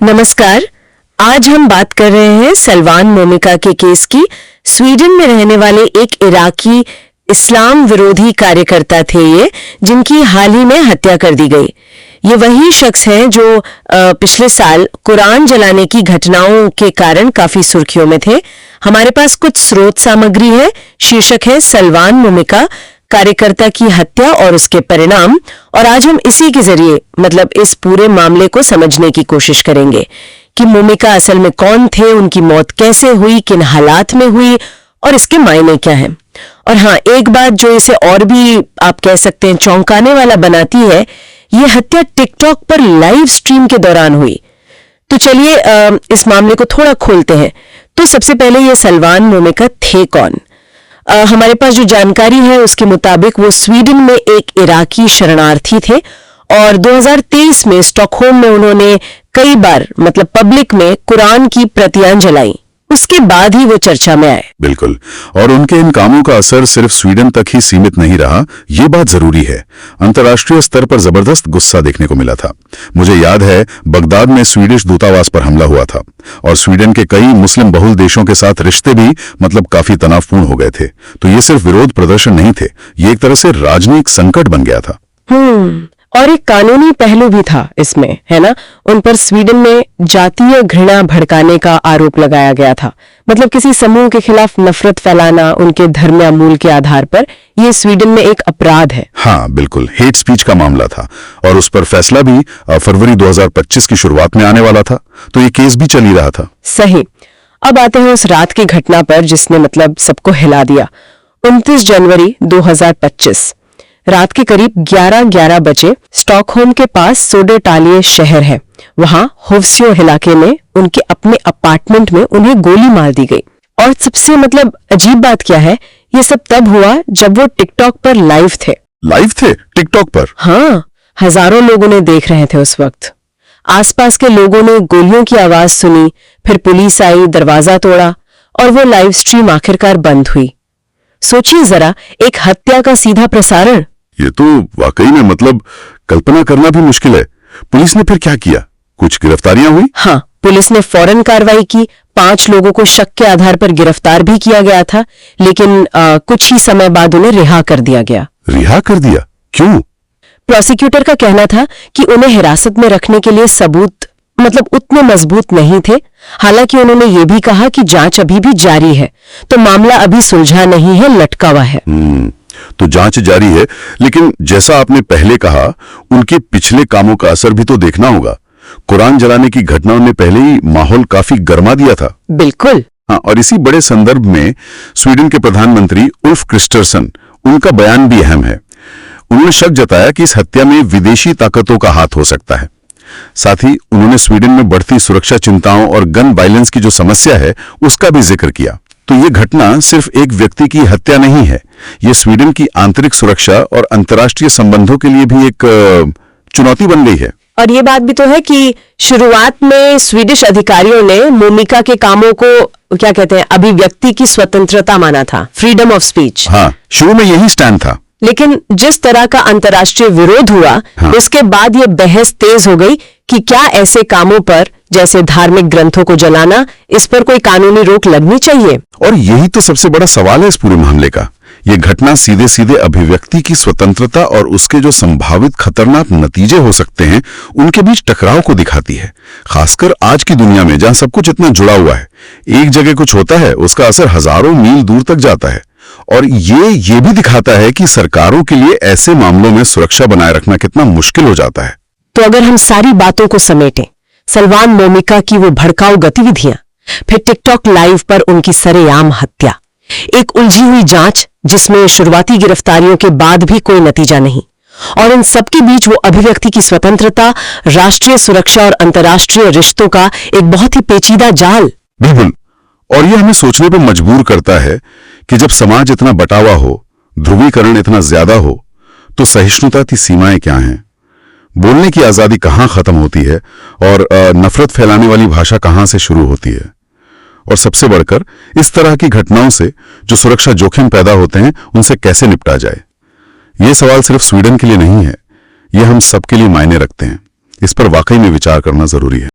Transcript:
नमस्कार। आज हम बात कर रहे हैं सलमान मोमिका के केस की। स्वीडन में रहने वाले एक इराकी इस्लाम विरोधी कार्यकर्ता थे ये, जिनकी हाल ही में हत्या कर दी गई। ये वही शख्स हैं जो पिछले साल कुरान जलाने की घटनाओं के कारण काफी सुर्खियों में थे। हमारे पास कुछ स्रोत सामग्री है। शीर्षक है सलमान मोमिका कार्यकर्ता की हत्या और उसके परिणाम। और आज हम इसी के जरिए इस पूरे मामले को समझने की कोशिश करेंगे कि मोमिका असल में कौन थे, उनकी मौत कैसे हुई, किन हालात में हुई और इसके मायने क्या हैं। और हाँ, एक बात जो इसे और भी आप कह सकते हैं चौंकाने वाला बनाती है, ये हत्या टिकटॉक पर लाइव स्ट्रीम के दौरान हुई। तो चलिए इस मामले को थोड़ा खोलते हैं। तो सबसे पहले ये सलमान मोमिका थे कौन? हमारे पास जो जानकारी है उसके मुताबिक वो स्वीडन में एक इराकी शरणार्थी थे और 2023 में स्टॉकहोम में उन्होंने कई बार पब्लिक में कुरान की प्रतियां जलाई। उसके बाद ही वो चर्चा में आए। बिल्कुल, और उनके इन कामों का असर सिर्फ स्वीडन तक ही सीमित नहीं रहा, ये बात जरूरी है। अंतर्राष्ट्रीय स्तर पर जबरदस्त गुस्सा देखने को मिला था। मुझे याद है बगदाद में स्वीडिश दूतावास पर हमला हुआ था और स्वीडन के कई मुस्लिम बहुल देशों के साथ रिश्ते भी काफी तनावपूर्ण हो गए थे। तो ये सिर्फ विरोध प्रदर्शन नहीं थे, ये एक तरह से राजनीतिक संकट बन गया था। और एक कानूनी पहलू भी था इसमें, है ना? उन पर स्वीडन में जातीय घृणा भड़काने का आरोप लगाया गया था। किसी समूह के खिलाफ नफरत फैलाना उनके धर्म या मूल के आधार पर, ये स्वीडन में एक अपराध है। हाँ बिल्कुल, हेट स्पीच का मामला था और उस पर फैसला भी फरवरी 2025 की शुरुआत में आने वाला था। तो ये केस भी चल ही रहा था। सही। अब आते हैं उस रात की घटना पर जिसने सबको हिला दिया। 29 जनवरी 2025 रात के करीब 11:11 बजे स्टॉकहोम के पास सोडेटालिये शहर है, वहां होव्स्यो इलाके में उनके अपने अपार्टमेंट में उन्हें गोली मार दी गई। और सबसे अजीब बात क्या है, ये सब तब हुआ जब वो टिकटॉक पर लाइव थे। लाइव थे टिकटॉक पर? हाँ, हजारों लोग उन्हें देख रहे थे उस वक्त। आसपास के लोगों ने गोलियों की आवाज सुनी, फिर पुलिस आई, दरवाजा तोड़ा और वो लाइव स्ट्रीम आखिरकार बंद हुई। सोचिए जरा, एक हत्या का सीधा प्रसारण। ये तो वाकई में कल्पना करना भी मुश्किल है। पुलिस ने फिर क्या किया? कुछ गिरफ्तारियां हुई? हाँ, पुलिस ने फौरन कार्रवाई की। 5 लोगों को शक के आधार पर गिरफ्तार भी किया गया था, लेकिन कुछ ही समय बाद उन्हें रिहा कर दिया गया। रिहा कर दिया? क्यों? प्रोसिक्यूटर का कहना था कि उन्हें हिरासत में रखने के लिए सबूत उतने मजबूत नहीं थे। हालांकि उन्होंने ये भी कहा कि जांच अभी भी जारी है, तो मामला अभी सुलझा नहीं है, लटका हुआ है। तो जांच जारी है, लेकिन जैसा आपने पहले कहा, उनके पिछले कामों का असर भी तो देखना होगा। कुरान जलाने की घटनाओं ने पहले ही माहौल काफी गर्मा दिया था। बिल्कुल। हाँ, और इसी बड़े संदर्भ में स्वीडन के प्रधानमंत्री उल्फ क्रिस्टरसन, उनका बयान भी अहम है। उन्होंने शक जताया कि इस हत्या में विदेशी ताकतों का हाथ हो सकता है। साथ ही उन्होंने स्वीडन में बढ़ती सुरक्षा चिंताओं और गन वायलेंस की जो समस्या है उसका भी जिक्र किया। तो ये घटना सिर्फ एक व्यक्ति की हत्या नहीं है, ये स्वीडन की आंतरिक सुरक्षा और अंतर्राष्ट्रीय संबंधों के लिए भी एक चुनौती बन गई है। और ये बात भी तो है कि शुरुआत में स्वीडिश अधिकारियों ने मोमिका के कामों को अभिव्यक्ति की स्वतंत्रता माना था, फ्रीडम ऑफ स्पीच। हाँ, शुरू में यही स्टैंड था। लेकिन जिस तरह का अंतर्राष्ट्रीय विरोध हुआ, उसके बाद ये बहस तेज हो गई कि क्या ऐसे कामों पर, जैसे धार्मिक ग्रंथों को जलाना, इस पर कोई कानूनी रोक लगनी चाहिए। और यही तो सबसे बड़ा सवाल है इस पूरे मामले का। ये घटना सीधे सीधे अभिव्यक्ति की स्वतंत्रता और उसके जो संभावित खतरनाक नतीजे हो सकते हैं उनके बीच टकराव को दिखाती है। खासकर आज की दुनिया में जहां सब कुछ इतना जुड़ा हुआ है, एक जगह कुछ होता है उसका असर हजारों मील दूर तक जाता है। और ये भी दिखाता है कि सरकारों के लिए ऐसे मामलों में सुरक्षा बनाए रखना कितना मुश्किल हो जाता है। तो अगर हम सारी बातों को समेटें, सलमान मोमिका की वो भड़काऊ गतिविधियां, फिर टिकटॉक लाइव पर उनकी सरेआम हत्या, एक उलझी हुई जांच जिसमें शुरुआती गिरफ्तारियों के बाद भी कोई नतीजा नहीं, और इन सबके बीच वो अभिव्यक्ति की स्वतंत्रता, राष्ट्रीय सुरक्षा और अंतर्राष्ट्रीय रिश्तों का एक बहुत ही पेचीदा जाल। बिल्कुल, और ये हमें सोचने पर मजबूर करता है कि जब समाज इतना बटा हुआ हो, ध्रुवीकरण इतना ज्यादा हो, तो सहिष्णुता की सीमाएं क्या हैं? बोलने की आजादी कहां खत्म होती है और नफरत फैलाने वाली भाषा कहां से शुरू होती है? और सबसे बढ़कर इस तरह की घटनाओं से जो सुरक्षा जोखिम पैदा होते हैं उनसे कैसे निपटा जाए? ये सवाल सिर्फ स्वीडन के लिए नहीं है, ये हम सबके लिए मायने रखते हैं। इस पर वाकई में विचार करना जरूरी है।